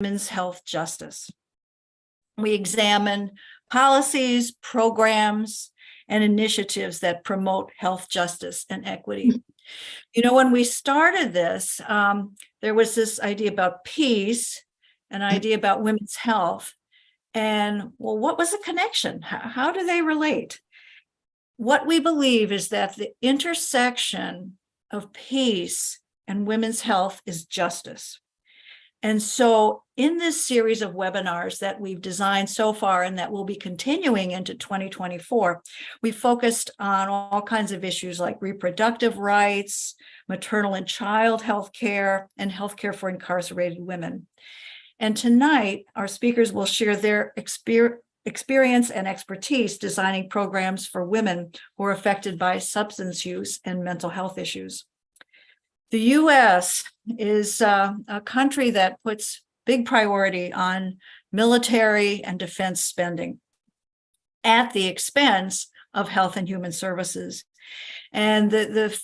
women's health justice. We examine policies, programs, and initiatives that promote health justice and equity. You know, when we started this, there was this idea about peace, an idea about women's health. And well, what was the connection? How do they relate? What we believe is that the intersection of peace and women's health is justice. And so in this series of webinars that we've designed so far and that will be continuing into 2024, we focused on all kinds of issues like reproductive rights, maternal and child health care, and healthcare for incarcerated women. And tonight, our speakers will share their experience and expertise designing programs for women who are affected by substance use and mental health issues. The U.S. is a country that puts big priority on military and defense spending at the expense of health and human services. And the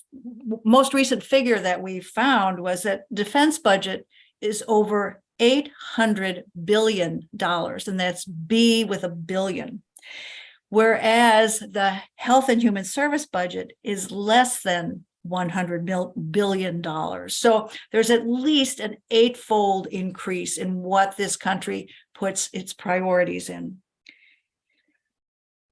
most recent figure that we found was that defense budget is over $800 billion, and that's B with a billion. Whereas the health and human service budget is less than $100 billion. So there's at least an 8-fold increase in what this country puts its priorities in.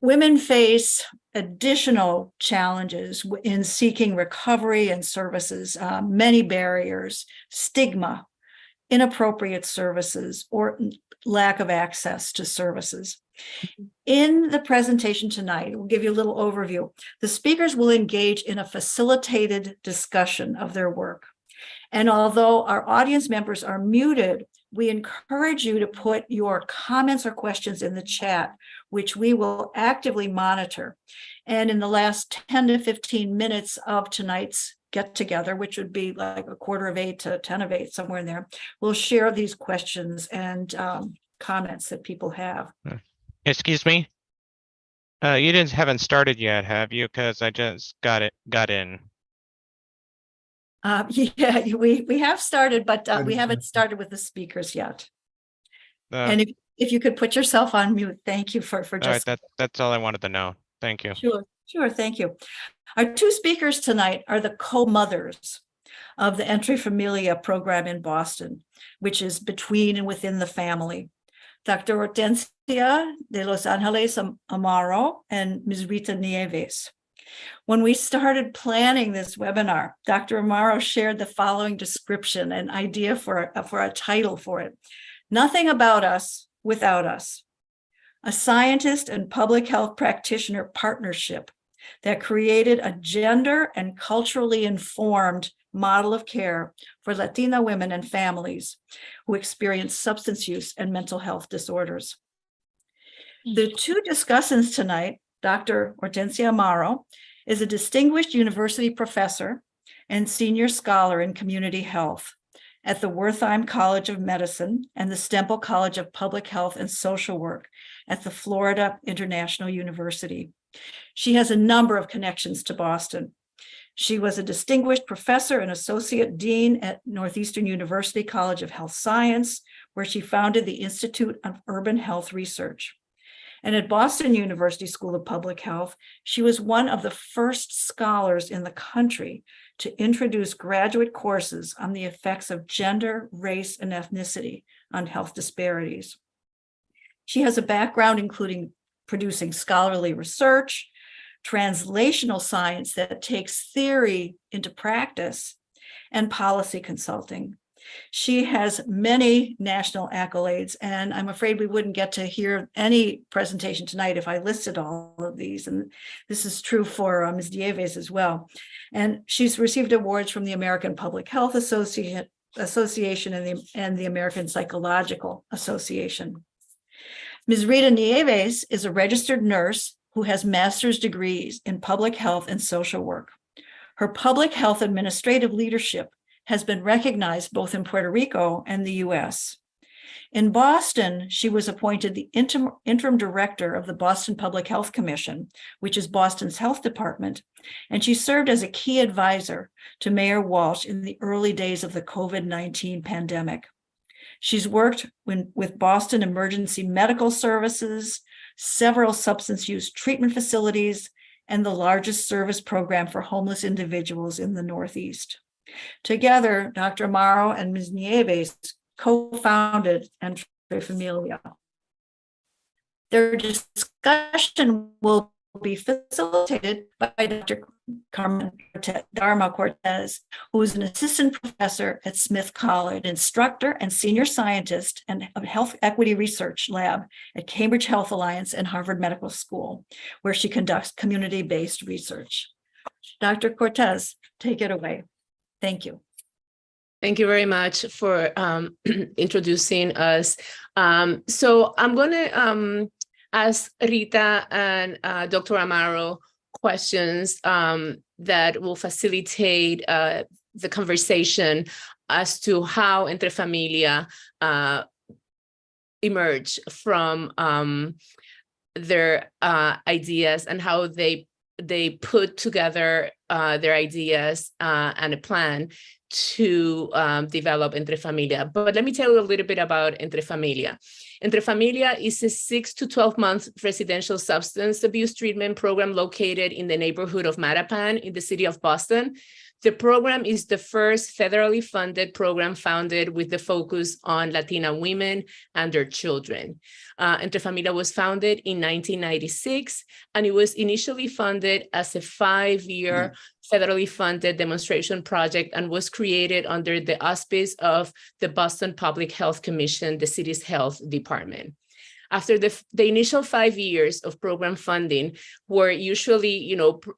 Women face additional challenges in seeking recovery and services, many barriers, stigma, inappropriate services, or lack of access to services. In the presentation tonight, we'll give you a little overview. The speakers will engage in a facilitated discussion of their work. And although our audience members are muted, we encourage you to put your comments or questions in the chat, which we will actively monitor. And in the last 10 to 15 minutes of tonight's get together, which would be like 7:45 to 10:08, somewhere in there, we'll share these questions and comments that people have. Excuse me? You haven't started yet, have you? Because I just got in. Yeah, we have started, but we haven't started with the speakers yet. And if you could put yourself on mute, thank you for just. All right, that's all I wanted to know. Thank you. Sure, thank you. Our two speakers tonight are the co-mothers of the Entre Familia program in Boston, which is between and within the family. Dr. Hortensia de Los Angeles Amaro and Ms. Rita Nieves. When we started planning this webinar, Dr. Amaro shared the following description and idea for a title for it. Nothing about us without us. A scientist and public health practitioner partnership that created a gender and culturally informed model of care for Latina women and families who experience substance use and mental health disorders. The two discussants tonight, Dr. Hortensia Amaro is a distinguished university professor and senior scholar in community health at the Wertheim College of Medicine and the Stempel College of Public Health and Social Work at the Florida International University. She has a number of connections to Boston. She was a distinguished professor and associate dean at Northeastern University College of Health Science, where she founded the Institute of Urban Health Research. And at Boston University School of Public Health, she was one of the first scholars in the country to introduce graduate courses on the effects of gender, race, and ethnicity on health disparities. She has a background including producing scholarly research, translational science that takes theory into practice, and policy consulting. She has many national accolades, and I'm afraid we wouldn't get to hear any presentation tonight if I listed all of these, and this is true for Ms. Nieves as well. And she's received awards from the American Public Health Association and the American Psychological Association. Ms. Rita Nieves is a registered nurse who has master's degrees in public health and social work. Her public health administrative leadership has been recognized both in Puerto Rico and the US. In Boston, she was appointed the interim director of the Boston Public Health Commission, which is Boston's health department, and she served as a key advisor to Mayor Walsh in the early days of the COVID-19 pandemic. She's worked with Boston Emergency Medical Services, several substance use treatment facilities, and the largest service program for homeless individuals in the Northeast. Together, Dr. Amaro and Ms. Nieves co-founded Entre Familia. Their discussion will be facilitated by Dr. Carmen Dharma Cortez, who is an assistant professor at Smith College, instructor and senior scientist and health equity research lab at Cambridge Health Alliance and Harvard Medical School, where she conducts community-based research. Dr. Cortez, take it away. Thank you. Thank you very much for introducing us. So I'm going to ask Rita and Dr. Amaro questions that will facilitate the conversation as to how Entre Familia emerged from their ideas and how they put together their ideas and a plan to develop Entre Familia. But let me tell you a little bit about Entre Familia. Entre Familia is a 6 to 12 month residential substance abuse treatment program located in the neighborhood of Mattapan in the city of Boston. The program is the first federally funded program founded with the focus on Latina women and their children. Entre Familia was founded in 1996, and it was initially funded as a 5-year federally funded demonstration project and was created under the auspice of the Boston Public Health Commission, the city's health department. After the initial 5 years of program funding, where usually,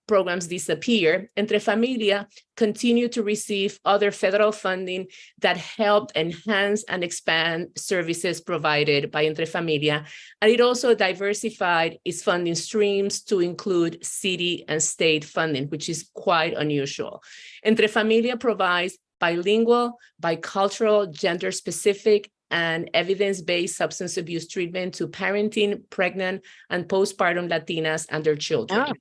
programs disappear, Entre Familia continued to receive other federal funding that helped enhance and expand services provided by Entre Familia. And it also diversified its funding streams to include city and state funding, which is quite unusual. Entre Familia provides bilingual, bicultural, gender-specific, and evidence-based substance abuse treatment to parenting, pregnant, and postpartum Latinas and their children.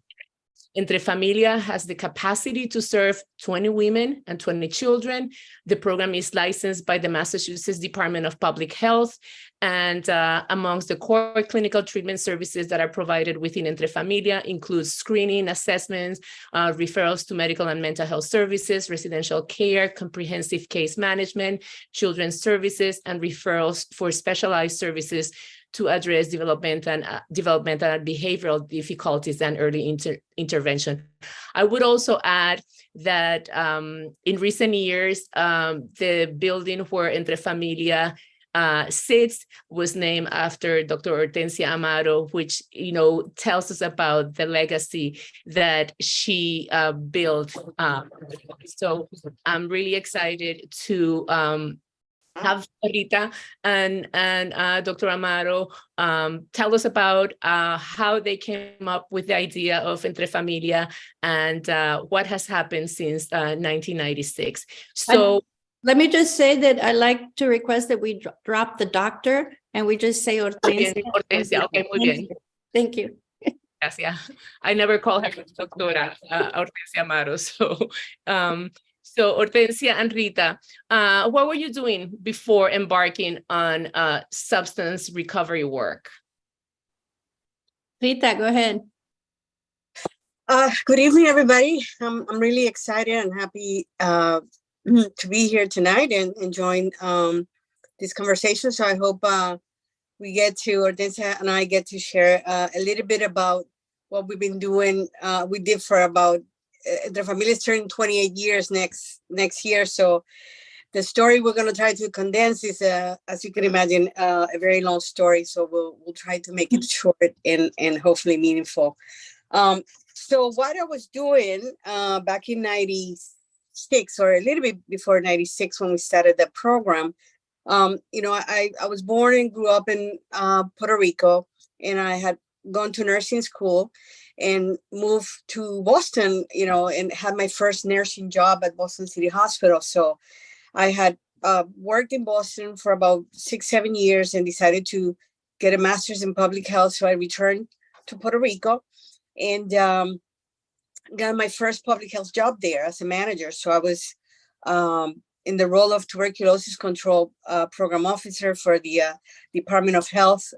Entre Familia has the capacity to serve 20 women and 20 children. The program is licensed by the Massachusetts Department of Public Health, and amongst the core clinical treatment services that are provided within Entre Familia includes screening, assessments, referrals to medical and mental health services, residential care, comprehensive case management, children's services, and referrals for specialized services to address developmental and behavioral difficulties and early intervention. I would also add that in recent years, the building where Entre Familia sits was named after Dr. Hortensia Amaro, which tells us about the legacy that she built. So I'm really excited to have Rita and Dr. Amaro tell us about how they came up with the idea of Entre Familia and what has happened since 1996. So let me just say that I like to request that we drop the doctor and we just say Hortensia. Hortensia, okay, muy bien. Thank you. Yes, yeah. I never call her Doctora Hortensia Amaro. So Hortensia and Rita, what were you doing before embarking on substance recovery work? Rita, go ahead. Good evening, everybody. I'm really excited and happy to be here tonight and join this conversation. So I hope Hortensia and I get to share a little bit about what we've been doing. We did for about Entre Familia is turning 28 years next year. So the story we're going to try to condense is, as you can imagine, a very long story. So we'll try to make it short and hopefully meaningful. So what I was doing back in 96 or a little bit before 96 when we started the program, I was born and grew up in Puerto Rico, and I had gone to nursing school and moved to Boston, and had my first nursing job at Boston City Hospital. So I had worked in Boston for about 6-7 years and decided to get a master's in public health. So I returned to Puerto Rico and got my first public health job there as a manager. So I was in the role of tuberculosis control program officer for the Department of Health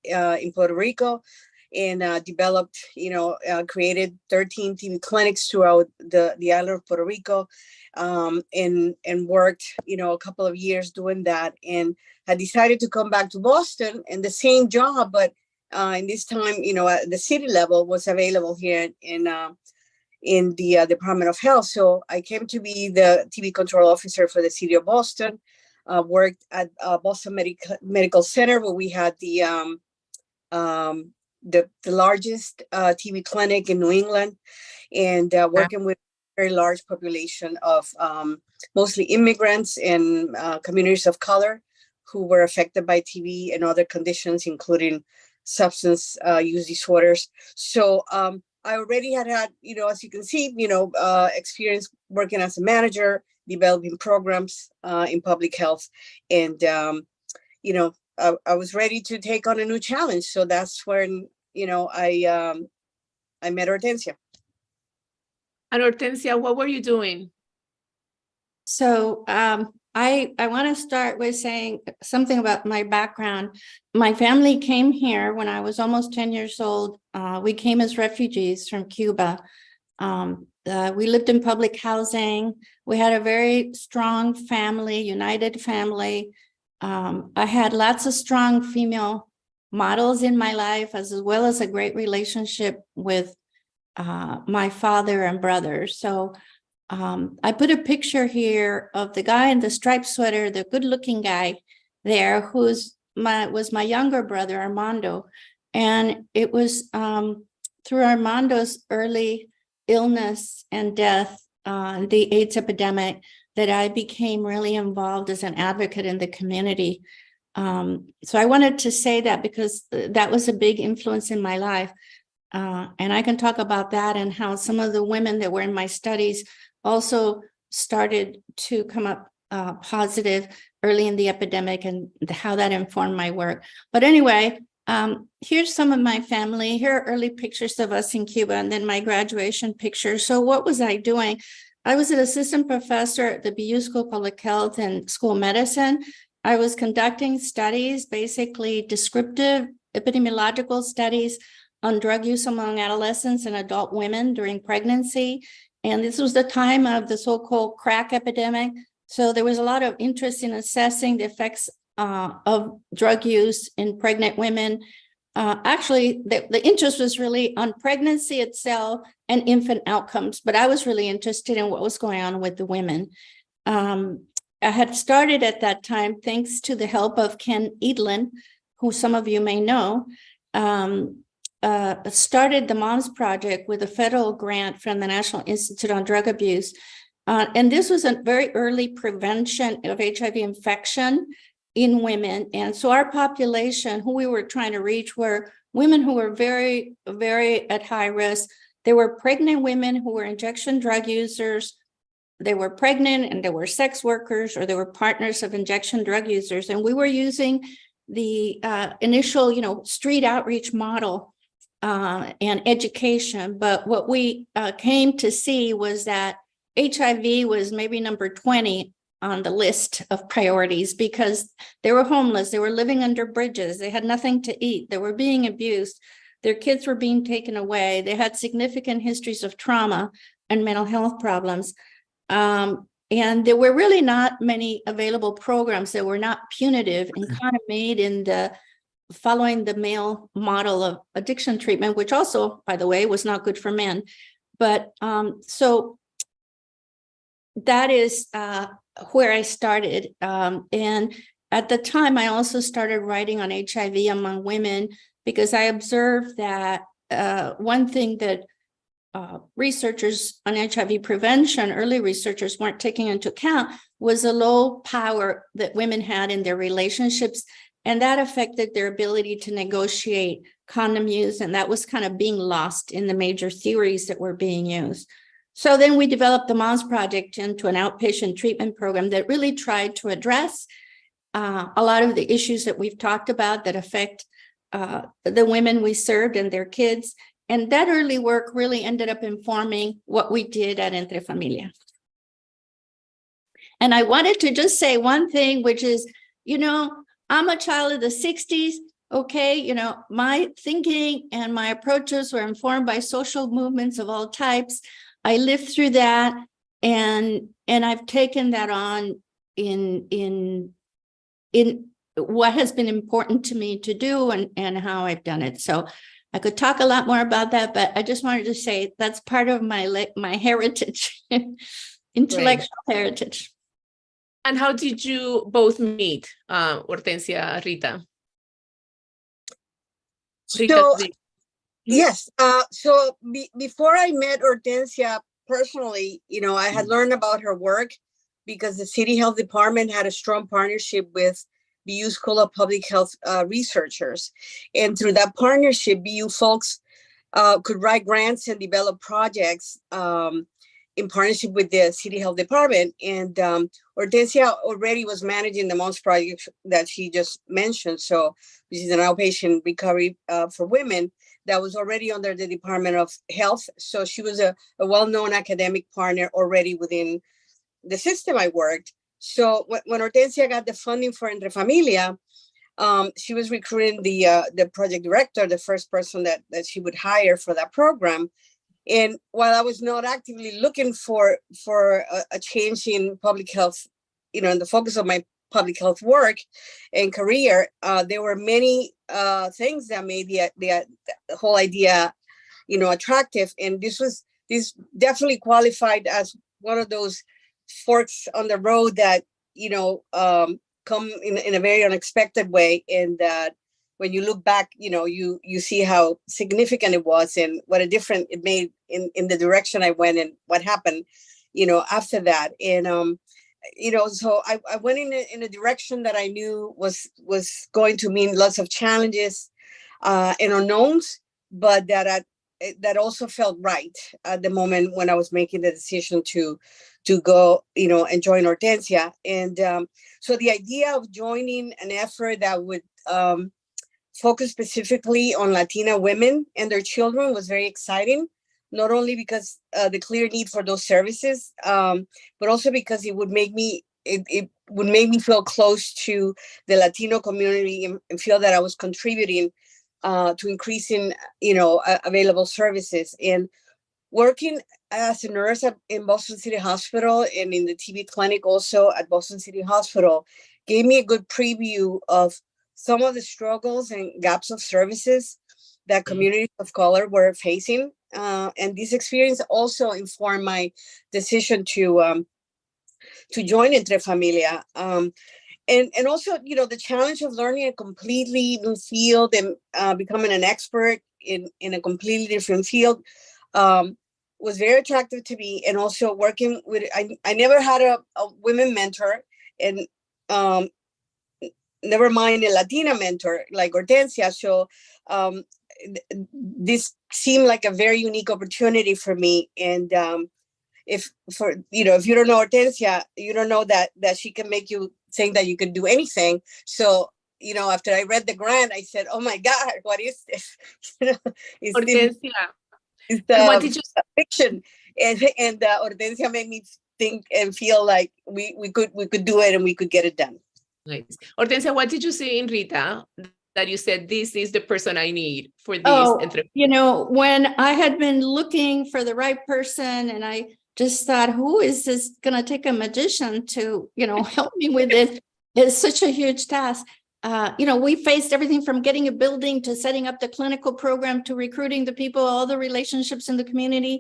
in Puerto Rico, and developed, created 13 TB clinics throughout the island of Puerto Rico, and worked, a couple of years doing that, and had decided to come back to Boston, and the same job, but in this time, at the city level, was available here in the Department of Health. So I came to be the TB control officer for the city of Boston. Worked at Boston Medical Center, where we had the largest TB clinic in New England, and working with a very large population of mostly immigrants and communities of color who were affected by TB and other conditions, including substance use disorders. So I already had, as you can see, experience working as a manager, developing programs in public health, and I was ready to take on a new challenge. So that's when I met Hortensia. And Hortensia, what were you doing? So I want to start with saying something about my background. My family came here when I was almost 10 years old. We came as refugees from Cuba. We lived in public housing. We had a very strong family, united family. I had lots of strong female models in my life, as well as a great relationship with my father and brothers. So I put a picture here of the guy in the striped sweater, the good-looking guy there, was my younger brother, Armando. And it was through Armando's early illness and death, the AIDS epidemic, that I became really involved as an advocate in the community. So I wanted to say that because that was a big influence in my life. And I can talk about that and how some of the women that were in my studies also started to come up positive early in the epidemic, and how that informed my work. But anyway, here's some of my family. Here are early pictures of us in Cuba, and then my graduation picture. So what was I doing? I was an assistant professor at the BU School of Public Health and School of Medicine. I was conducting studies, basically descriptive epidemiological studies on drug use among adolescents and adult women during pregnancy. And this was the time of the so-called crack epidemic. So there was a lot of interest in assessing the effects of drug use in pregnant women. Actually, the interest was really on pregnancy itself and infant outcomes, but I was really interested in what was going on with the women. I had started at that time, thanks to the help of Ken Edlin, who some of you may know, started the MOMS project with a federal grant from the National Institute on Drug Abuse. And this was a very early prevention of HIV infection in women. And so our population, who we were trying to reach, were women who were very, very at high risk. They were pregnant women who were injection drug users. They were pregnant and they were sex workers, or they were partners of injection drug users. And we were using the initial, street outreach model and education. But what we came to see was that HIV was maybe number 20 on the list of priorities, because they were homeless, they were living under bridges, they had nothing to eat, they were being abused, their kids were being taken away, they had significant histories of trauma and mental health problems. And there were really not many available programs that were not punitive and kind of made in the following the male model of addiction treatment, which also, by the way, was not good for men. But so that is where I started. And at the time, I also started writing on HIV among women, because I observed that one thing that researchers on HIV prevention, early researchers, weren't taking into account was the low power that women had in their relationships. And that affected their ability to negotiate condom use. And that was kind of being lost in the major theories that were being used. So then we developed the MOMS project into an outpatient treatment program that really tried to address a lot of the issues that we've talked about that affect the women we served and their kids. And that early work really ended up informing what we did at Entre Familia. And I wanted to just say one thing, which is, I'm a child of the 60s. Okay, my thinking and my approaches were informed by social movements of all types. I lived through that, and I've taken that on in what has been important to me to do and how I've done it. So I could talk a lot more about that, but I just wanted to say that's part of my heritage, intellectual heritage. And how did you both meet, Hortensia, Rita? So, yes. So before I met Hortensia personally, I had learned about her work because the City Health Department had a strong partnership with BU School of Public Health researchers. And through that partnership, BU folks could write grants and develop projects in partnership with the City Health Department. And Hortensia already was managing the MOMS project that she just mentioned, so which is an outpatient recovery for women that was already under the Department of Health. So she was a well-known academic partner already within the system I worked. So when Hortensia got the funding for Entre Familia, she was recruiting the project director, the first person that she would hire for that program. And while I was not actively looking for a change in public health, in the focus of my public health work and career, there were many things that made the whole idea, attractive. And this definitely qualified as one of those forks on the road that, come in a very unexpected way. And that when you look back, you see how significant it was and what a difference it made in the direction I went and what happened, after that. And, so I went in a direction that I knew was going to mean lots of challenges and unknowns, but that also felt right at the moment when I was making the decision to go, and join Hortensia. And so the idea of joining an effort that would focus specifically on Latina women and their children was very exciting, not only because the clear need for those services, but also because it would make me feel close to the Latino community and feel that I was contributing to increasing, available services. And working as a nurse in Boston City Hospital and in the TB clinic also at Boston City Hospital gave me a good preview of some of the struggles and gaps of services that communities of color were facing. And this experience also informed my decision to join Entre Familia. And also, the challenge of learning a completely new field and becoming an expert in a completely different field was very attractive to me. And also working with, I never had a women mentor, and never mind a Latina mentor like Hortensia. So this seemed like a very unique opportunity for me. And if you don't know Hortensia, you don't know that she can make you think that you can do anything. So, after I read the grant, I said, oh my God, what is this? Hortensia. It's what did you fiction. And Hortensia made me think and feel like we could do it and we could get it done. Nice. Hortensia, what did you see in Rita that you said, this is the person I need for this? When I had been looking for the right person, and I just thought, who is this going to take a magician to, help me with this? It's such a huge task. We faced everything from getting a building to setting up the clinical program to recruiting the people, all the relationships in the community,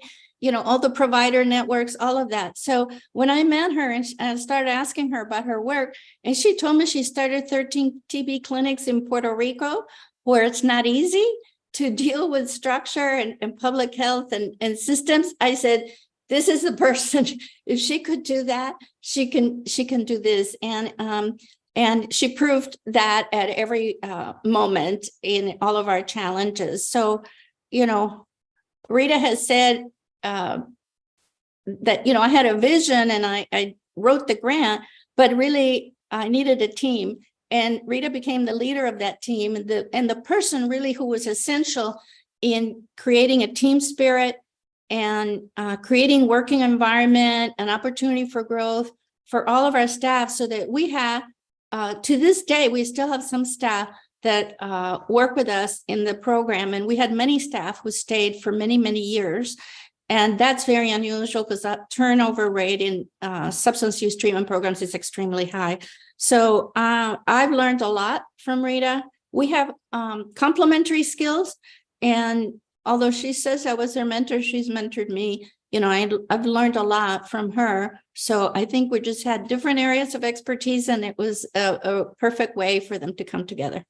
all the provider networks, all of that. So when I met her and I started asking her about her work, and she told me she started 13 TB clinics in Puerto Rico, where it's not easy to deal with structure and public health and systems. I said, this is the person. If she could do that, she can do this. And she proved that at every moment in all of our challenges. So, Rita has said that, I had a vision and I wrote the grant, but really I needed a team. And Rita became the leader of that team and the person really who was essential in creating a team spirit and creating working environment, an opportunity for growth for all of our staff so that we have, to this day, we still have some staff that work with us in the program. And we had many staff who stayed for many, many years. And that's very unusual because that turnover rate in substance use treatment programs is extremely high. So I've learned a lot from Rita. We have complementary skills. And although she says I was her mentor, she's mentored me. You know, I've learned a lot from her. So I think we just had different areas of expertise, and it was a perfect way for them to come together.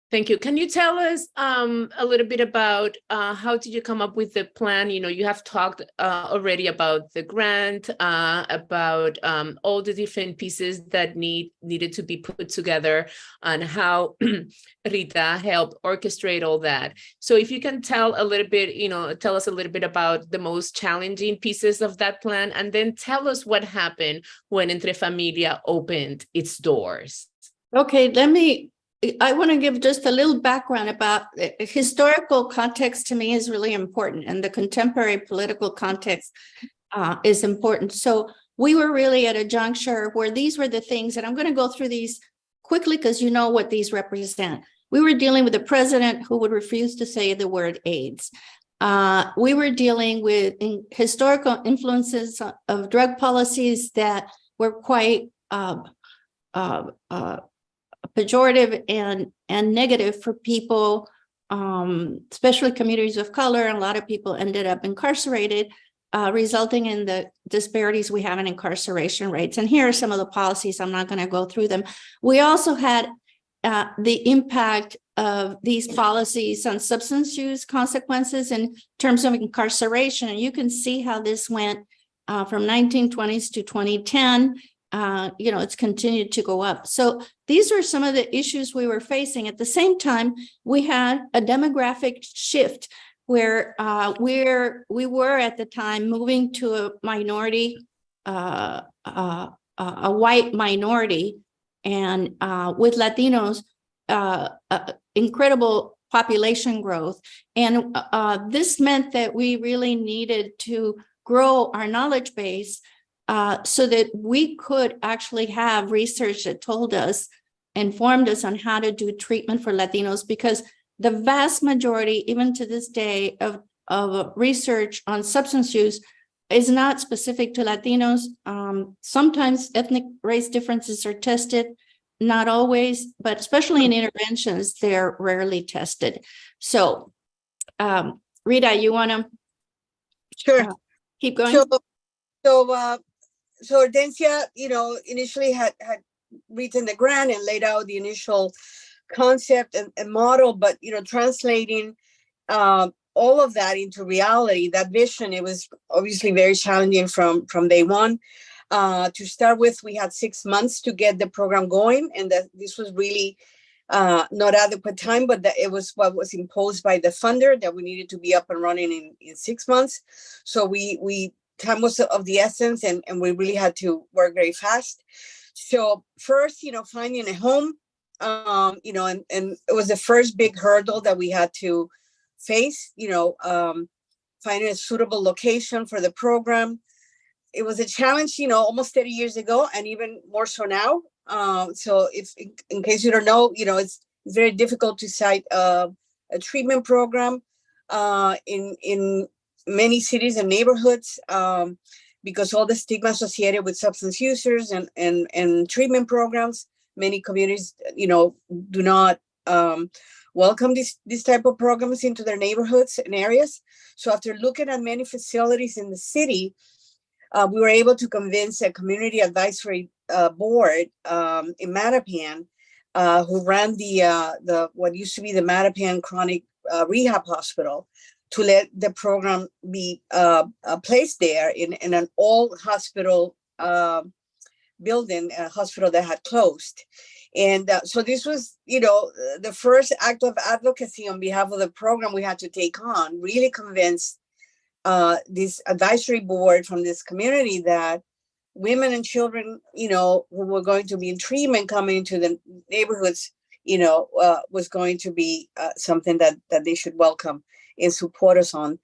Thank you. Can you tell us a little bit about how did you come up with the plan? You know, you have talked already about the grant, about all the different pieces that needed to be put together, and how Rita helped orchestrate all that. So if you can tell a little bit, you know, tell us a little bit about the most challenging pieces of that plan, and then tell us what happened when Entre Familia opened its doors. Okay, I want to give just a little background about historical context. To me is really important, and the contemporary political context is important. So we were really at a juncture where these were the things, and I'm going to go through these quickly because you know what these represent. We were dealing with a president who would refuse to say the word AIDS. We were dealing with historical influences of drug policies that were quite pejorative and negative for people, especially communities of color. And a lot of people ended up incarcerated, resulting in the disparities we have in incarceration rates. And here are some of the policies. I'm not going to go through them. We also had the impact of these policies on substance use consequences in terms of incarceration. And you can see how this went from 1920s to 2010. You know, it's continued to go up. So these are some of the issues we were facing. At the same time, we had a demographic shift where we were at the time moving to a minority, a white minority, and with Latinos, incredible population growth. And this meant that we really needed to grow our knowledge base so that we could actually have research that informed us on how to do treatment for Latinos, because the vast majority, even to this day, of research on substance use is not specific to Latinos. Sometimes ethnic race differences are tested, not always, but especially in interventions, they're rarely tested. So, Rita, you want to keep going? So Hortensia, you know, initially had written the grant and laid out the initial concept and model, but, you know, translating all of that into reality, that vision, it was obviously very challenging from day one. To start with, we had 6 months to get the program going, and that this was really not adequate time, but that it was what was imposed by the funder, that we needed to be up and running in 6 months. So time was of the essence, and we really had to work very fast. So first, you know, finding a home, you know, and it was the first big hurdle that we had to face, you know, finding a suitable location for the program. It was a challenge, you know, almost 30 years ago, and even more so now. So if, in case you don't know, you know, it's very difficult to cite a treatment program in many cities and neighborhoods, because all the stigma associated with substance users and treatment programs. Many communities, you know, do not welcome this type of programs into their neighborhoods and areas. So after looking at many facilities in the city, we were able to convince a community advisory board in Mattapan, who ran the what used to be the Mattapan Chronic Rehab Hospital, to let the program be placed there in an old hospital building, a hospital that had closed. And so this was, you know, the first act of advocacy on behalf of the program we had to take on, really convince this advisory board from this community that women and children, you know, who were going to be in treatment coming into the neighborhoods, you know, was going to be something that they should welcome and support us on.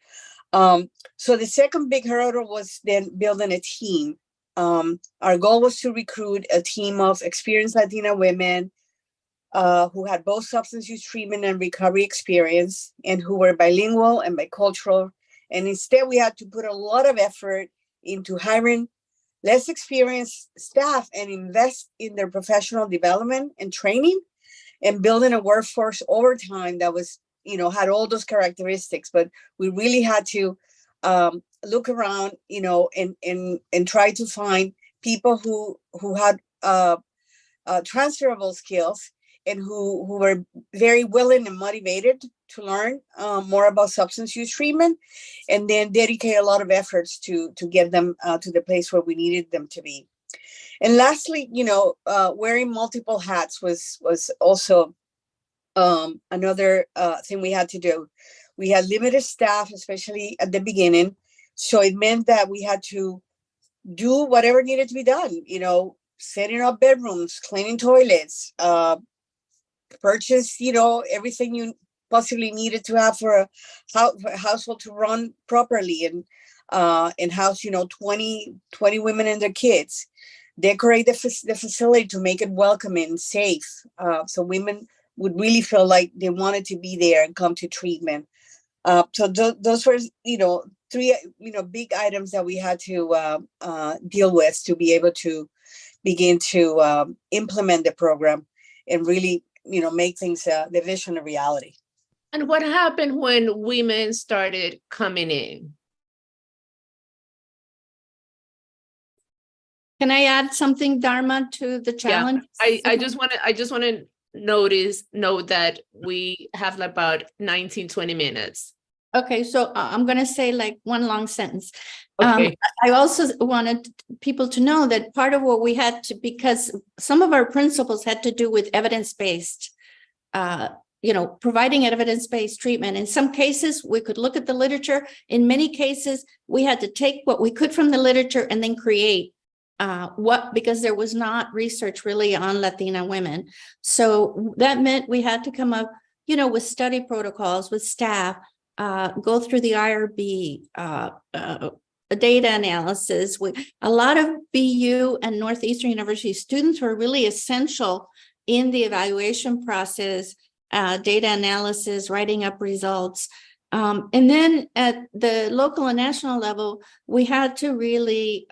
So the second big hurdle was then building a team. Our goal was to recruit a team of experienced Latina women who had both substance use treatment and recovery experience, and who were bilingual and bicultural. And instead, we had to put a lot of effort into hiring less experienced staff and invest in their professional development and training, and building a workforce over time that was, had all those characteristics. But we really had to look around, and try to find people who had transferable skills, and who were very willing and motivated to learn more about substance use treatment, and then dedicate a lot of efforts to get them to the place where we needed them to be. And lastly, wearing multiple hats was also another thing we had to do. We had limited staff, especially at the beginning. So it meant that we had to do whatever needed to be done, setting up bedrooms, cleaning toilets, purchase, everything you possibly needed to have for a household to run properly, and house, 20 women and their kids, decorate the facility to make it welcoming, safe, so women would really feel like they wanted to be there and come to treatment. So those were, three, big items that we had to deal with to be able to begin to implement the program and really, make things, the vision a reality. And what happened when women started coming in? Can I add something, Dharma, to the challenge? I just want to note that we have about 19-20 minutes. Okay, so I'm going to say like one long sentence. Okay. I also wanted people to know that part of what we had to, because some of our principles had to do with evidence-based, providing evidence-based treatment. In some cases, we could look at the literature. In many cases, we had to take what we could from the literature and then create because there was not research really on Latina women. So that meant we had to come up, with study protocols, with staff, go through the IRB, data analysis. A lot of BU and Northeastern University students were really essential in the evaluation process, data analysis, writing up results. And then at the local and national level, we had to really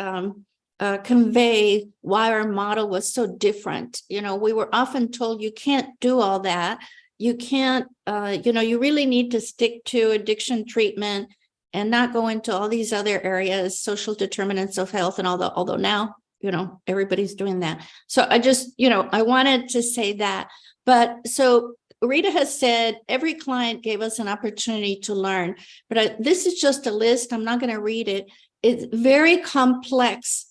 convey why our model was so different. We were often told you can't do all that. You can't, you really need to stick to addiction treatment and not go into all these other areas, social determinants of health, and although now, everybody's doing that. So I just, I wanted to say that. But so Rita has said every client gave us an opportunity to learn, but this is just a list. I'm not going to read it. It's very complex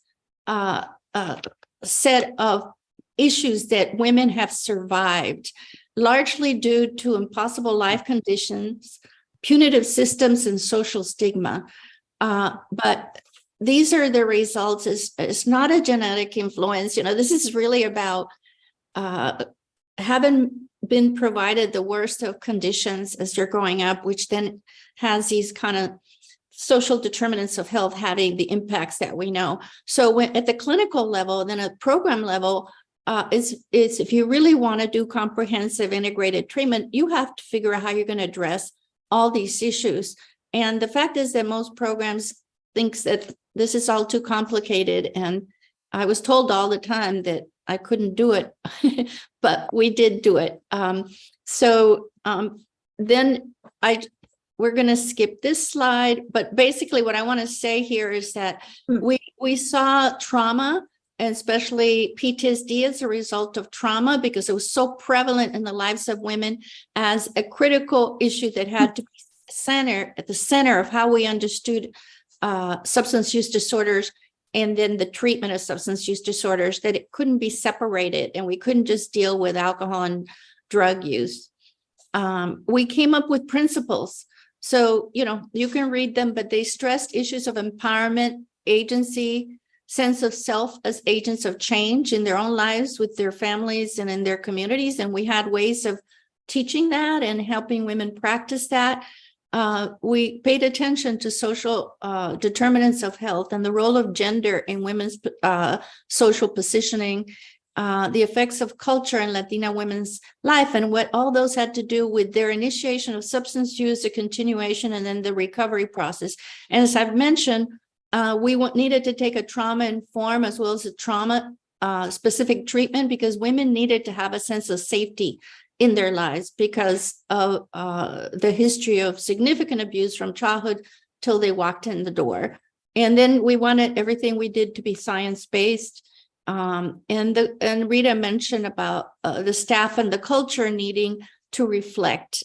set of issues that women have survived, largely due to impossible life conditions, punitive systems, and social stigma. But these are the results. It's not a genetic influence. This is really about having been provided the worst of conditions as you're growing up, which then has these kind of social determinants of health having the impacts that we know. So when at the clinical level, then at program level, is if you really want to do comprehensive integrated treatment, you have to figure out how you're going to address all these issues. And the fact is that most programs thinks that this is all too complicated. And I was told all the time that I couldn't do it, but we did do it. Then we're going to skip this slide, but basically what I want to say here is that we saw trauma, and especially PTSD as a result of trauma, because it was so prevalent in the lives of women, as a critical issue that had to be at the center of how we understood substance use disorders, and then the treatment of substance use disorders, that it couldn't be separated, and we couldn't just deal with alcohol and drug use. We came up with principles. So, you can read them, but they stressed issues of empowerment, agency, sense of self as agents of change in their own lives, with their families and in their communities. And we had ways of teaching that and helping women practice that. we paid attention to social determinants of health and the role of gender in women's social positioning, the effects of culture in Latina women's life, and what all those had to do with their initiation of substance use, the continuation, and then the recovery process. And as I've mentioned, we needed to take a trauma-informed as well as a trauma-specific treatment, because women needed to have a sense of safety in their lives because of the history of significant abuse from childhood till they walked in the door. And then we wanted everything we did to be science-based. And Rita mentioned about the staff and the culture needing to reflect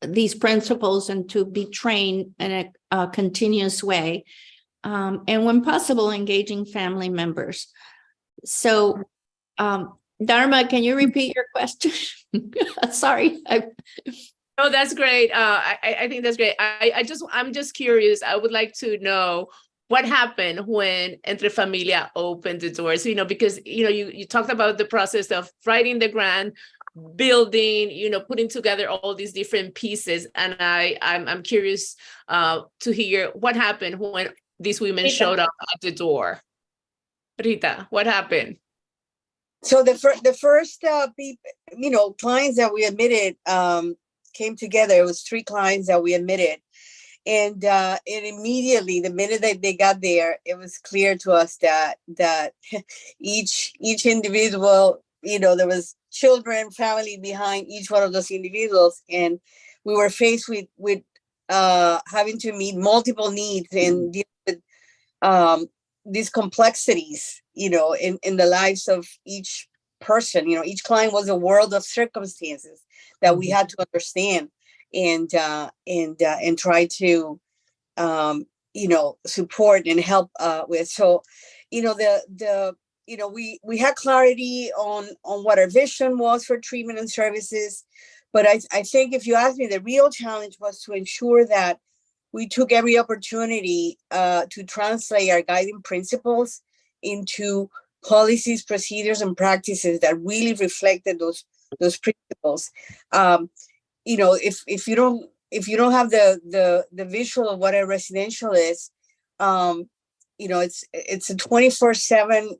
these principles and to be trained in a continuous way. And when possible, engaging family members. So, Dharma, can you repeat your question? Sorry. Oh, that's great. I think that's great. I'm just curious. I would like to know what happened when Entre Familia opened the doors, because, you talked about the process of writing the grant, building, putting together all these different pieces. And I'm curious to hear what happened when these women showed up at the door. Rita, what happened? So the first clients that we admitted came together. It was 3 clients that we admitted, and immediately, the minute that they got there, it was clear to us that each individual, there was children, family behind each one of those individuals, and we were faced with having to meet multiple needs and deal with these complexities, in the lives of each person. Each client was a world of circumstances that we had to understand and try to, support and help with. So, we had clarity on what our vision was for treatment and services. But I think if you ask me, the real challenge was to ensure that we took every opportunity to translate our guiding principles into policies, procedures, and practices that really reflected those principles. If you don't have the visual of what a residential is, it's a 24/7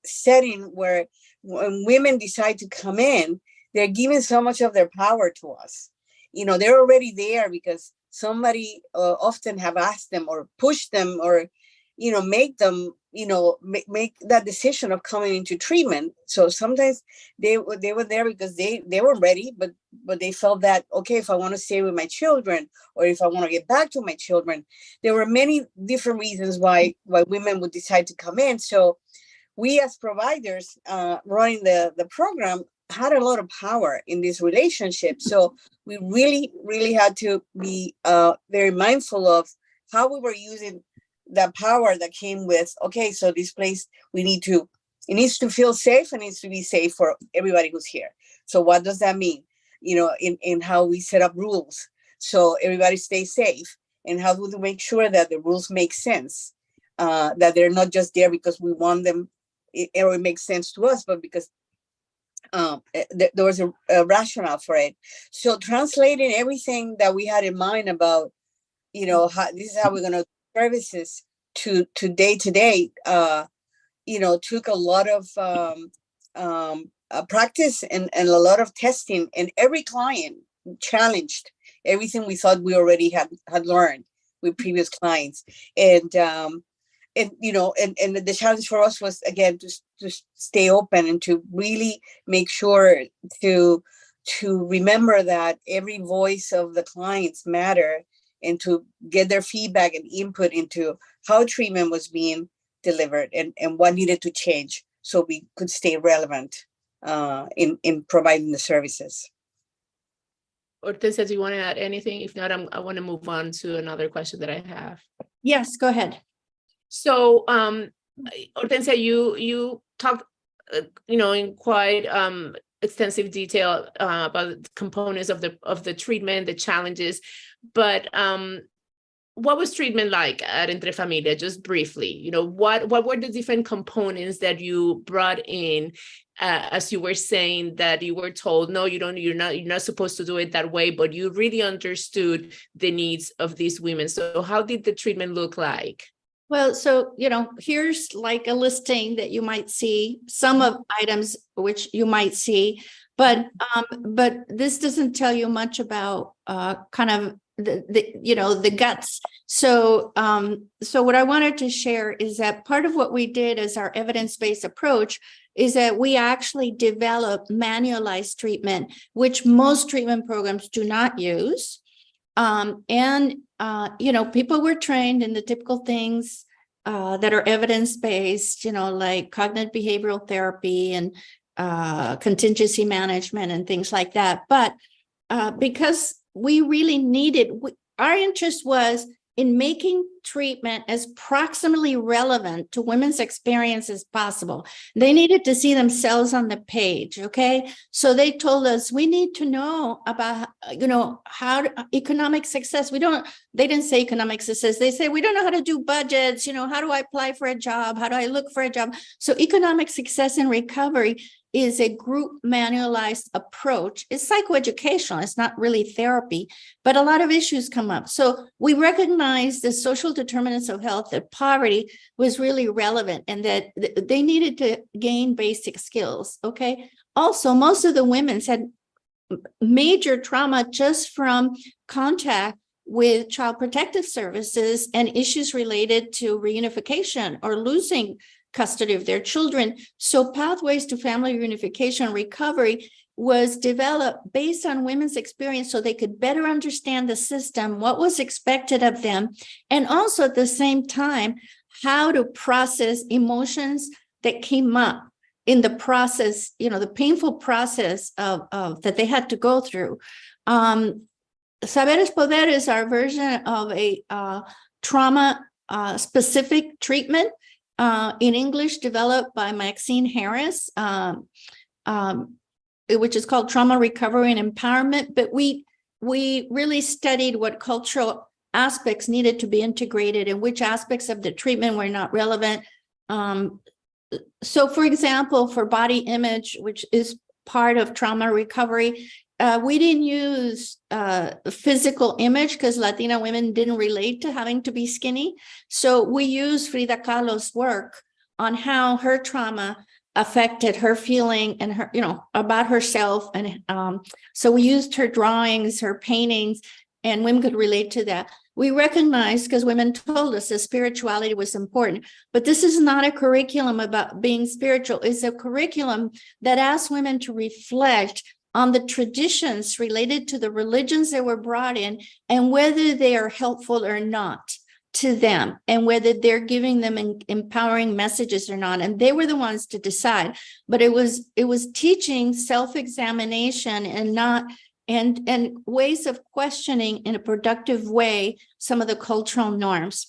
setting where when women decide to come in, they're giving so much of their power to us. They're already there because somebody often have asked them or pushed them or, make them, make that decision of coming into treatment. So sometimes they were there because they were ready, but they felt that, okay, if I want to stay with my children or if I want to get back to my children, there were many different reasons why women would decide to come in. So we as providers running the program had a lot of power in this relationship. So we really, really had to be very mindful of how we were using that power that came with, okay, so this place, it needs to feel safe and needs to be safe for everybody who's here. So what does that mean? In how we set up rules so everybody stays safe, and how do we make sure that the rules make sense, that they're not just there because we want them, or it makes sense to us, but because there was a rationale for it. So translating everything that we had in mind about, how this is how we're going to do services to day to day, took a lot of practice and a lot of testing, and every client challenged everything we thought we already had learned with previous clients. And the challenge for us was, again, to stay open and to really make sure to remember that every voice of the clients matter, and to get their feedback and input into how treatment was being delivered and what needed to change so we could stay relevant in providing the services. Hortensia, do you want to add anything? If not, I want to move on to another question that I have. Yes, go ahead. So, Hortensia, you talked, in quite extensive detail about the components of the treatment, the challenges, but what was treatment like at Entre Familia, just briefly? You know, what were the different components that you brought in, as you were saying that you were told, no, you're not supposed to do it that way, but you really understood the needs of these women. So how did the treatment look like? Well, so, here's like a listing that you might see, some of items which you might see, but this doesn't tell you much about kind of the guts. So what I wanted to share is that part of what we did as our evidence-based approach is that we actually developed manualized treatment, which most treatment programs do not use. People were trained in the typical things that are evidence-based, like cognitive behavioral therapy and contingency management and things like that. But because we really needed, our interest was in making treatment as proximally relevant to women's experience as possible. They needed to see themselves on the page, okay? So they told us, we need to know about, how economic success. They didn't say economic success. They say, we don't know how to do budgets. How do I apply for a job? How do I look for a job? So economic success and recovery is a group manualized approach. It's psychoeducational. It's not really therapy, but a lot of issues come up. So we recognize the social determinants of health, that poverty was really relevant and that they needed to gain basic skills, okay? Also, most of the women had major trauma just from contact with child protective services and issues related to reunification or losing custody of their children. So pathways to family reunification and recovery was developed based on women's experience so they could better understand the system, what was expected of them, and also at the same time, how to process emotions that came up in the process, the painful process of that they had to go through. Saberes Poder is our version of a trauma specific treatment in English, developed by Maxine Harris, which is called Trauma Recovery and Empowerment. But we really studied what cultural aspects needed to be integrated and which aspects of the treatment were not relevant. So, for example, for body image, which is part of trauma recovery, we didn't use physical image because Latina women didn't relate to having to be skinny. So we used Frida Kahlo's work on how her trauma affected her feeling and her, about herself. And so we used her drawings, her paintings, and women could relate to that. We recognized, because women told us that spirituality was important, but this is not a curriculum about being spiritual. It's a curriculum that asks women to reflect on the traditions related to the religions that were brought in and whether they are helpful or not to them and whether they're giving them empowering messages or not. And they were the ones to decide. But it was teaching self-examination and ways of questioning in a productive way some of the cultural norms.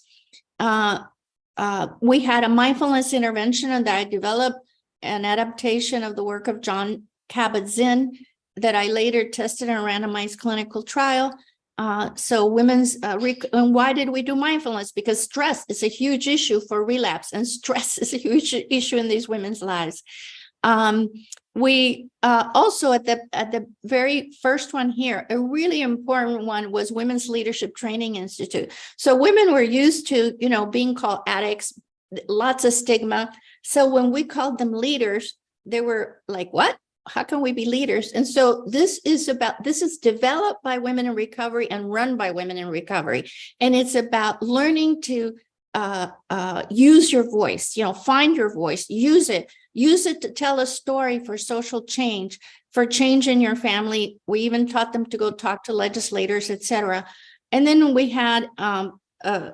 We had a mindfulness intervention, and I developed an adaptation of the work of John Kabat-Zinn that I later tested in a randomized clinical trial. So women's, and why did we do mindfulness? Because stress is a huge issue for relapse, and stress is a huge issue in these women's lives. We also at the very first one here, a really important one was Women's Leadership Training Institute. So women were used to, being called addicts, lots of stigma. So when we called them leaders, they were like, what? How can we be leaders? And so this is developed by Women in Recovery and run by Women in Recovery. And it's about learning to use your voice, find your voice, use it to tell a story for social change, for change in your family. We even taught them to go talk to legislators, etc. And then we had,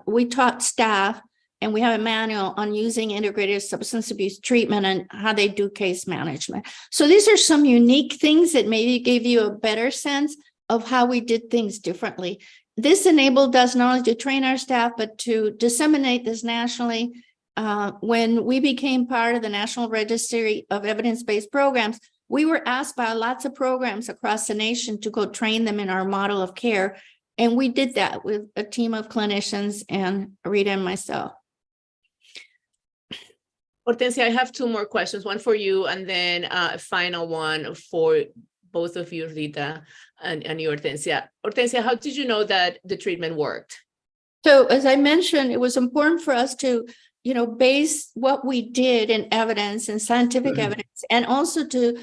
we taught staff, and we have a manual on using integrated substance abuse treatment and how they do case management. So these are some unique things that maybe gave you a better sense of how we did things differently. This enabled us not only to train our staff, but to disseminate this nationally. When we became part of the National Registry of Evidence-Based Programs, we were asked by lots of programs across the nation to go train them in our model of care. And we did that with a team of clinicians and Rita and myself. Hortensia, I have two more questions, one for you and then a final one for both of you, Rita and you, Hortensia. Hortensia, how did you know that the treatment worked? So as I mentioned, it was important for us to, base what we did in evidence and scientific evidence, and also to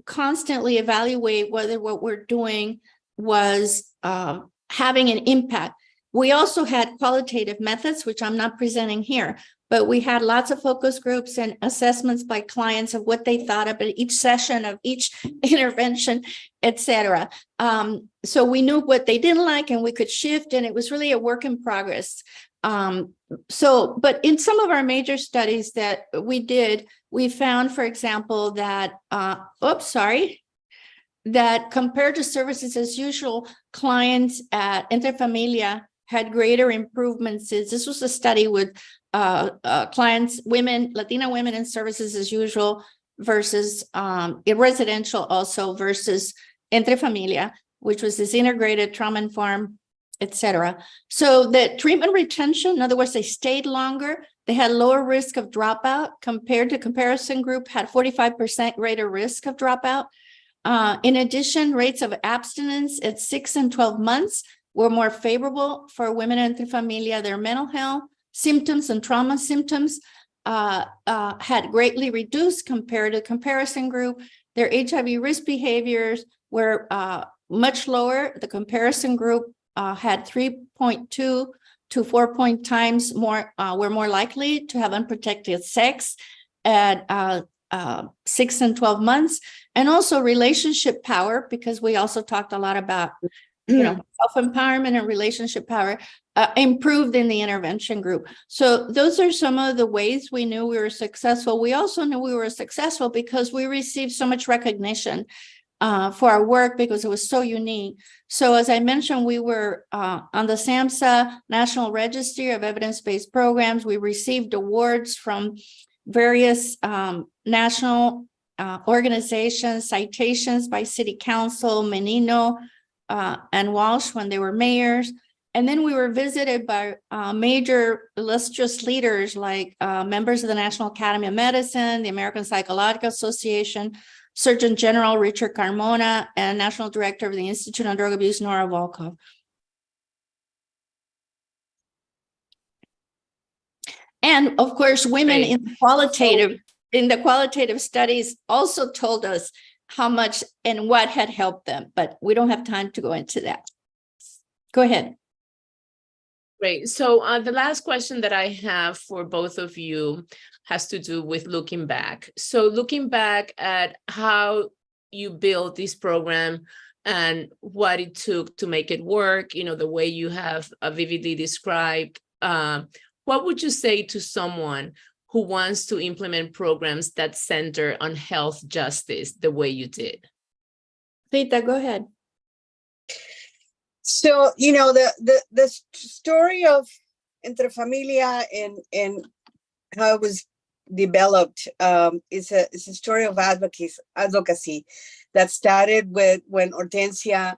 constantly evaluate whether what we're doing was having an impact. We also had qualitative methods, which I'm not presenting here, but we had lots of focus groups and assessments by clients of what they thought about each session of each intervention, et cetera. So we knew what they didn't like and we could shift, and it was really a work in progress. But in some of our major studies that we did, we found, for example, that, that compared to services as usual, clients at Entre Familia had greater improvements. This was a study with clients, Latina women in services as usual versus in residential also versus Entre Familia, which was this integrated trauma-informed, et cetera. So the treatment retention, in other words, they stayed longer. They had lower risk of dropout compared to comparison group, had 45% greater risk of dropout. In addition, rates of abstinence at 6 and 12 months were more favorable for women in Entre Familia. Their mental health symptoms and trauma symptoms had greatly reduced compared to comparison group. Their HIV risk behaviors were much lower. The comparison group had 3.2 to 4 times more, were more likely to have unprotected sex at 6 and 12 months. And also relationship power, because we also talked a lot about self-empowerment and relationship power, improved in the intervention group. So those are some of the ways we knew we were successful. We also knew we were successful because we received so much recognition for our work because it was so unique. So as I mentioned, we were on the SAMHSA National Registry of Evidence-Based Programs. We received awards from various national organizations, citations by City Council, Menino, and Walsh when they were mayors. And then we were visited by major illustrious leaders like members of the National Academy of Medicine, the American Psychological Association, Surgeon General Richard Carmona, and National Director of the Institute on Drug Abuse, Nora Volkov. And of course, women in the qualitative studies also told us how much and what had helped them, but we don't have time to go into that. Go ahead. Great. So the last question that I have for both of you has to do with looking back. So looking back at how you built this program and what it took to make it work, the way you have vividly described, what would you say to someone who wants to implement programs that center on health justice the way you did? Rita, go ahead. So, the story of Entre Familia and how it was developed is a story of advocacy that started with when Hortensia,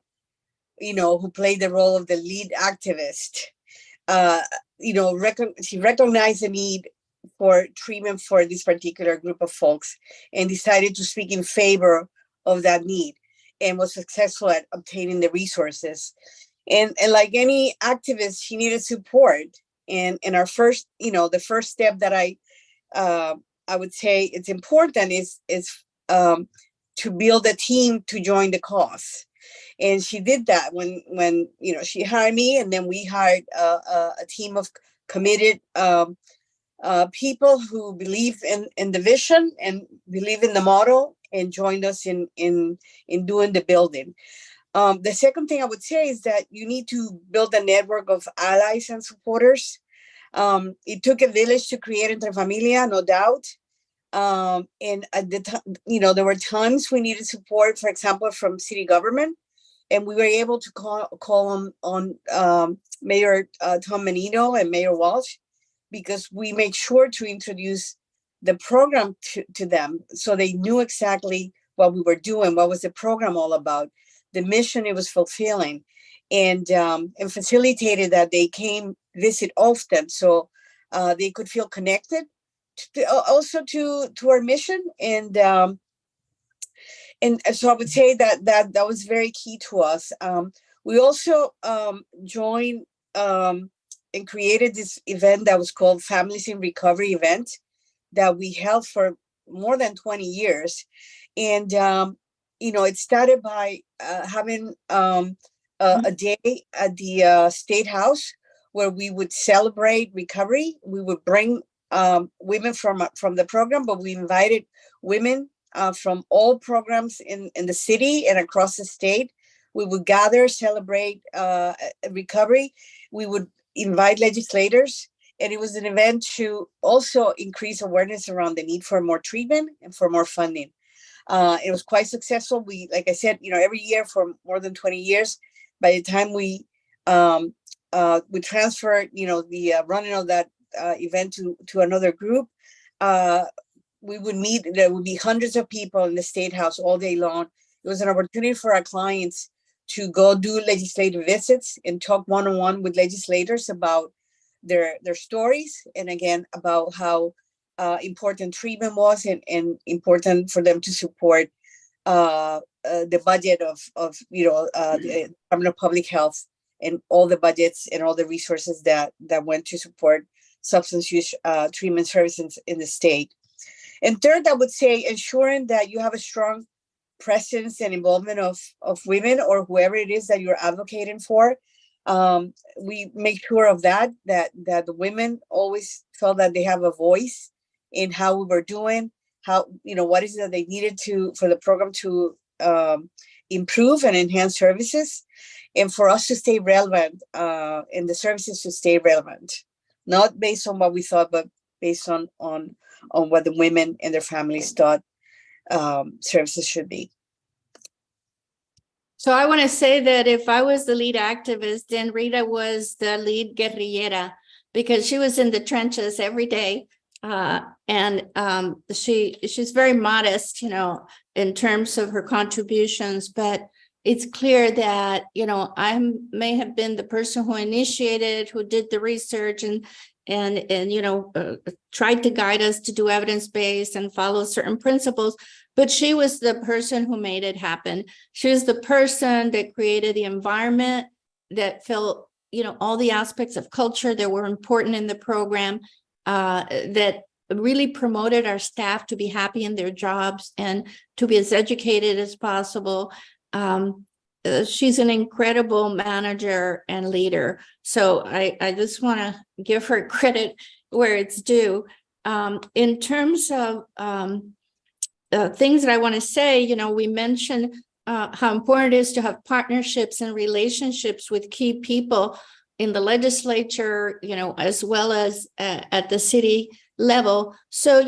who played the role of the lead activist, she recognized the need for treatment for this particular group of folks and decided to speak in favor of that need and was successful at obtaining the resources. And like any activist, she needed support. And our first, the first step that I would say it's important is to build a team to join the cause. And she did that when she hired me, and then we hired a team of committed people who believe in the vision and believe in the model and joined us in doing the building. The second thing I would say is that you need to build a network of allies and supporters. It took a village to create Entre Familia, no doubt. And at the time, there were times we needed support, for example, from city government, and we were able to call on Mayor Tom Menino and Mayor Walsh, because we made sure to introduce the program to them so they knew exactly what we were doing, what was the program all about, the mission it was fulfilling. and facilitated that they came visit often, so they could feel connected also to our mission. And so I would say that was very key to us. We also joined and created this event that was called Families in Recovery event that we held for more than 20 years. And, it started by having a day at the State House where we would celebrate recovery. We would bring women from the program, but we invited women from all programs in the city and across the state. We would gather, celebrate recovery. We would invite legislators, and it was an event to also increase awareness around the need for more treatment and for more funding. It was quite successful. We, like I said, every year for more than 20 years, by the time we transferred, the running of that event to another group, we would meet. There would be hundreds of people in the State House all day long. It was an opportunity for our clients to go do legislative visits and talk one-on-one with legislators about their stories, and again about how important treatment was, and important for them to support the budget of the Department of Public Health, and all the budgets and all the resources that went to support substance use treatment services in the state. And third, I would say ensuring that you have a strong presence and involvement of women, or whoever it is that you're advocating for. We make sure of that the women always felt that they have a voice in how we were doing, how, what is it that they needed for the program to improve and enhance services, and for us to stay relevant, and the services to stay relevant, not based on what we thought, but based on what the women and their families thought services should be. So I want to say that if I was the lead activist, then Rita was the lead guerrillera, because she was in the trenches every day. And she's very modest, in terms of her contributions, but it's clear that, I may have been the person who initiated, who did the research and tried to guide us to do evidence-based and follow certain principles, but she was the person who made it happen. She was the person that created the environment that felt, all the aspects of culture that were important in the program, that really promoted our staff to be happy in their jobs and to be as educated as possible. She's an incredible manager and leader. So I just want to give her credit where it's due. In terms of things that I want to say, we mentioned how important it is to have partnerships and relationships with key people in the legislature, as well as at the city level. So,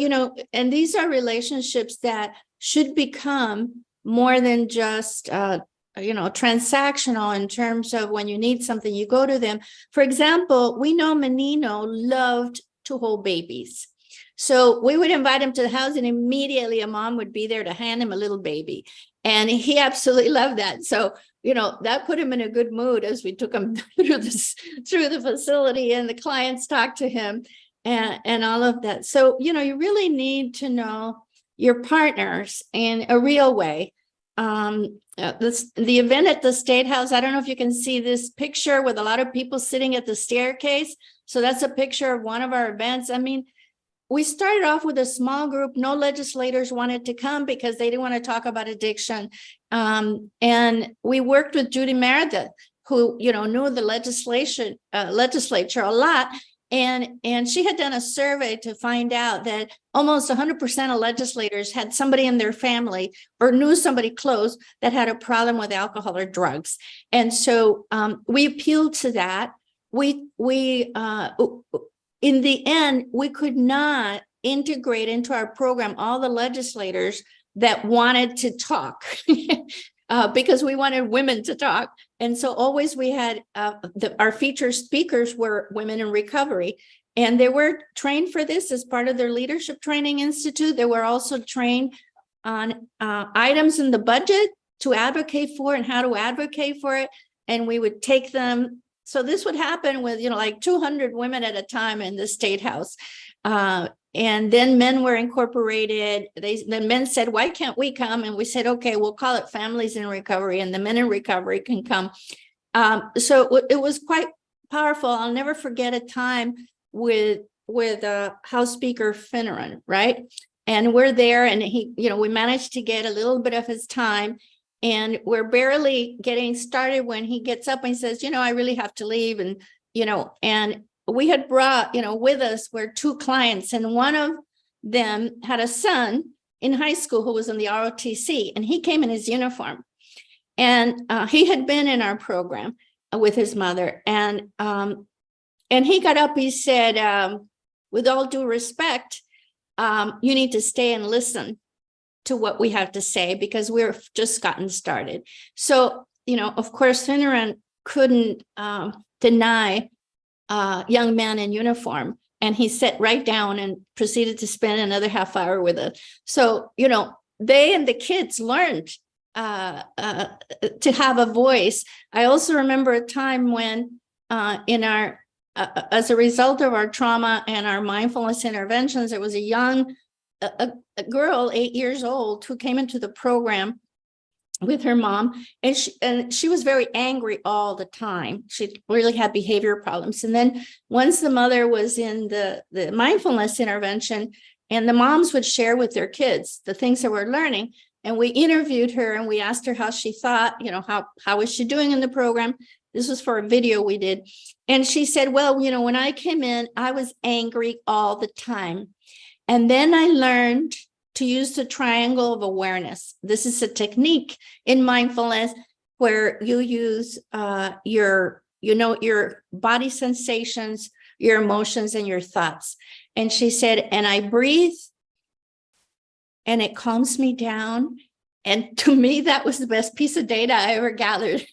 and these are relationships that should become more than just transactional, in terms of when you need something, you go to them. For example, we know Menino loved to hold babies. So we would invite him to the house, and immediately a mom would be there to hand him a little baby. And he absolutely loved that. So, that put him in a good mood as we took him through the facility, and the clients talked to him and all of that. So, you really need to know your partners in a real way. The event at the State House, I don't know if you can see this picture with a lot of people sitting at the staircase. So that's a picture of one of our events. I mean, we started off with a small group. No legislators wanted to come because they didn't want to talk about addiction. And we worked with Judy Meredith, who, knew the legislature a lot. And she had done a survey to find out that almost 100% of legislators had somebody in their family or knew somebody close that had a problem with alcohol or drugs. And so we appealed to that. In the end, we could not integrate into our program all the legislators that wanted to talk because we wanted women to talk. And so always we had our featured speakers were women in recovery, and they were trained for this as part of their leadership training institute. They were also trained on items in the budget to advocate for and how to advocate for it. and we would take them. So this would happen with, like 200 women at a time in the State House. And then men were incorporated. Then men said, why can't we come? And we said, okay, we'll call it Families in Recovery, and the men in recovery can come. So it was quite powerful. I'll never forget a time with House Speaker Finneran, right? And we're there, and he, we managed to get a little bit of his time, and we're barely getting started when he gets up and says, I really have to leave. And, and we had brought, with us were 2 clients, and one of them had a son in high school who was in the ROTC, and he came in his uniform, and he had been in our program with his mother. And he got up, he said, with all due respect, you need to stay and listen to what we have to say, because we're just gotten started. So, of course, Finneran couldn't deny a young man in uniform, and he sat right down and proceeded to spend another half hour with us. So, they and the kids learned to have a voice. I also remember a time when in our as a result of our trauma and our mindfulness interventions, there was a young a girl, 8 years old, who came into the program with her mom, and she was very angry all the time. She really had behavior problems. And then once the mother was in the mindfulness intervention, and the moms would share with their kids the things that we're learning, and we interviewed her and we asked her how she thought, how was she doing in the program? This was for a video we did. And she said, well, when I came in, I was angry all the time. And then I learned to use the triangle of awareness. This is a technique in mindfulness where you use your body sensations, your emotions, and your thoughts. And she said, and I breathe, and it calms me down. And to me, that was the best piece of data I ever gathered,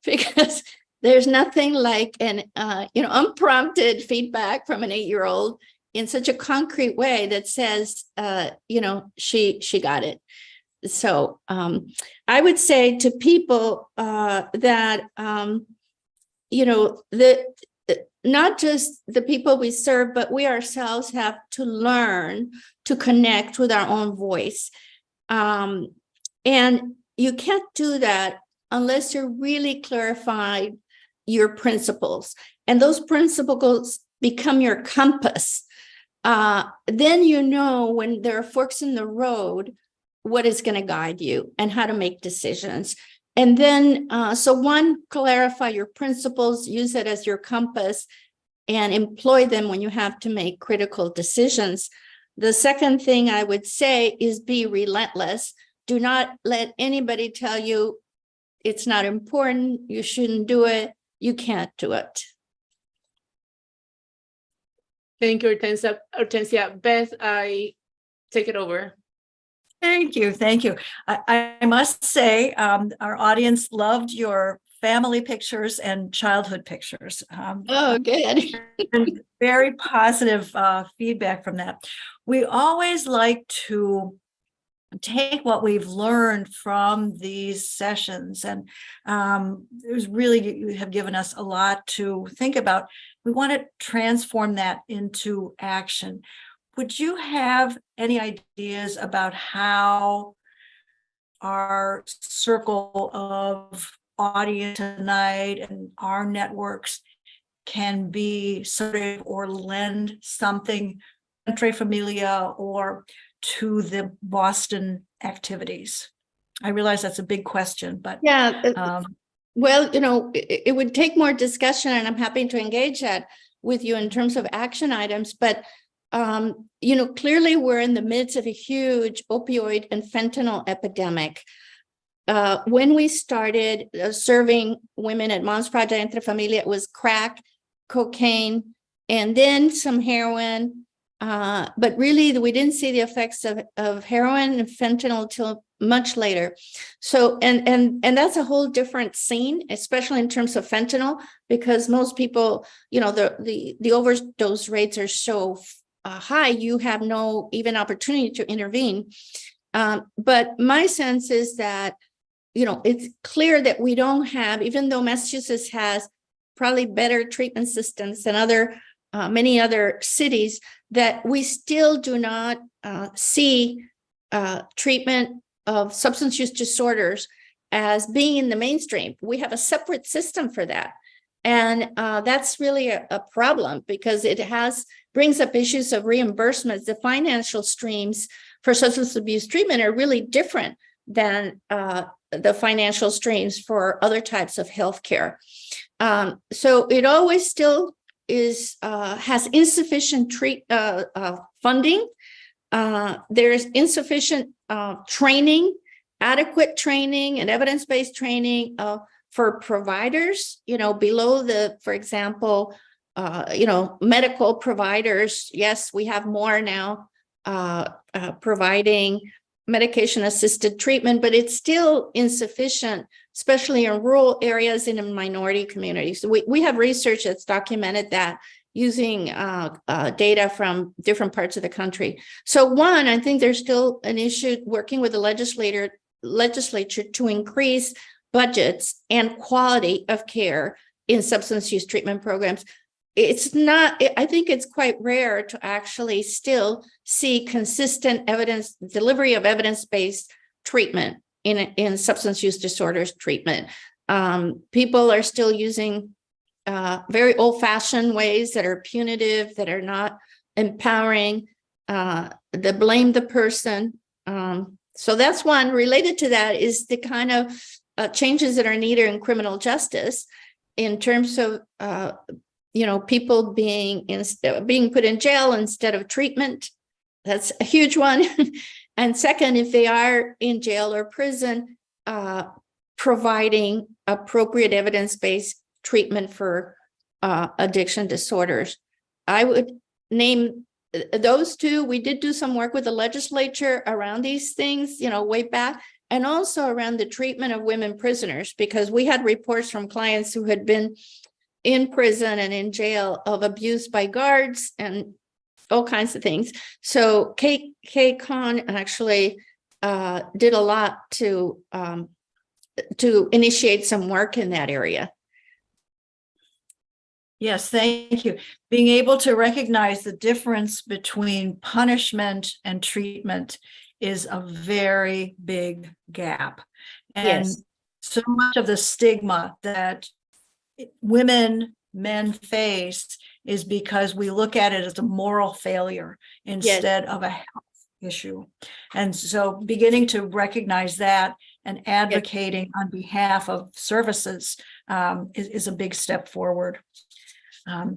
because there's nothing like an unprompted feedback from an 8-year-old in such a concrete way that says, she got it. So I would say to people that, not just the people we serve, but we ourselves have to learn to connect with our own voice. And you can't do that unless you really clarify your principles. And those principles become your compass. Then when there are forks in the road, what is going to guide you and how to make decisions. And then, clarify your principles, use it as your compass, and employ them when you have to make critical decisions. The second thing I would say is be relentless. Do not let anybody tell you it's not important, you shouldn't do it, you can't do it. Thank you, Hortensia. Beth, I take it over. Thank you. I must say, our audience loved your family pictures and childhood pictures. Good. And very positive feedback from that. We always like to take what we've learned from these sessions, and you have given us a lot to think about. We want to transform that into action. Would you have any ideas about how our circle of audience tonight and our networks can be supportive or lend something, Entre Familia or to the Boston activities? I realize that's a big question, but well, it would take more discussion, and I'm happy to engage that with you in terms of action items. But clearly we're in the midst of a huge opioid and fentanyl epidemic. When we started serving women at Moms Project Entre Familia, it was crack, cocaine, and then some heroin. But really, we didn't see the effects of heroin and fentanyl till much later. So, and that's a whole different scene, especially in terms of fentanyl, because most people, the overdose rates are so high, you have no even opportunity to intervene. But my sense is that, it's clear that we don't have, even though Massachusetts has probably better treatment systems than many other cities, that we still do not see treatment of substance use disorders as being in the mainstream. We have a separate system for that. And that's really a problem, because it brings up issues of reimbursements. The financial streams for substance abuse treatment are really different than the financial streams for other types of healthcare. So it always still has insufficient funding. There's insufficient training, adequate training and evidence-based training for providers, below for example, medical providers. Yes, we have more now providing medication-assisted treatment, but it's still insufficient, especially in rural areas and in minority communities. We have research that's documented that using data from different parts of the country. So one, I think there's still an issue working with the legislature to increase budgets and quality of care in substance use treatment programs. It's not, I think it's quite rare to actually still see consistent delivery of evidence-based treatment in substance use disorders treatment. People are still using very old-fashioned ways that are punitive, that are not empowering, that blame the person. So that's one. Related to that is the kind of changes that are needed in criminal justice in terms of people being put in jail instead of treatment. That's a huge one. And second, if they are in jail or prison, providing appropriate evidence-based treatment for addiction disorders. I would name those two. We did do some work with the legislature around these things, way back, and also around the treatment of women prisoners, because we had reports from clients who had been in prison and in jail of abuse by guards and all kinds of things. So Kay Kahn actually did a lot to initiate some work in that area. Yes, thank you. Being able to recognize the difference between punishment and treatment is a very big gap. And Yes. So much of the stigma that men face is because we look at it as a moral failure instead of a health issue. And so beginning to recognize that and advocating on behalf of services is a big step forward. A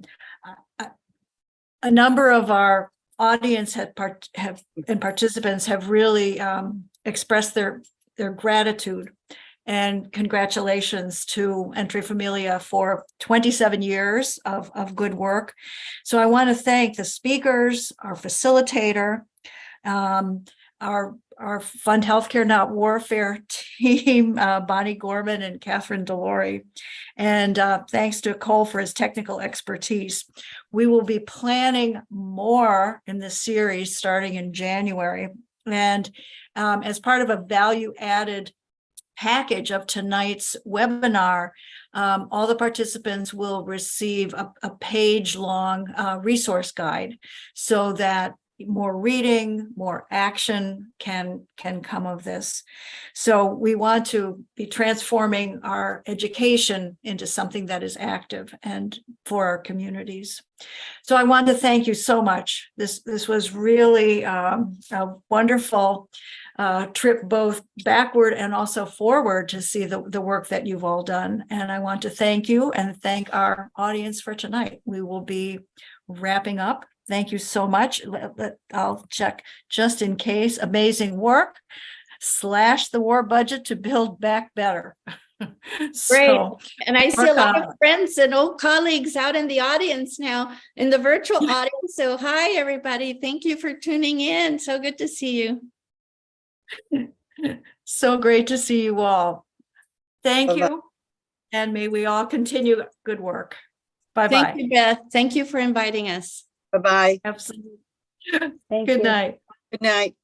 number of our audience and participants have really expressed their gratitude and congratulations to Entre Familia for 27 years of good work. So I want to thank the speakers, our facilitator, our Fund Healthcare Not Warfare team, Bonnie Gorman and Catherine Delory. And thanks to Cole for his technical expertise. We will be planning more in this series starting in January. And as part of a value-added package of tonight's webinar, all the participants will receive a page-long resource guide so that more reading, more action can come of this. So we want to be transforming our education into something that is active and for our communities. So I want to thank you so much. This was really a wonderful trip, both backward and also forward, to see the work that you've all done. And I want to thank you and thank our audience for tonight. We will be wrapping up. Thank you so much. I'll check just in case. Amazing work. Slash the war budget to build back better. Great. And I see a lot of friends and old colleagues out in the audience now, in the virtual audience. So hi, everybody. Thank you for tuning in. So good to see you. So great to see you all. Thank you. And may we all continue good work. Bye-bye. Thank you, Beth. Thank you for inviting us. Bye-bye. Absolutely. Thank Good you. night. Good night.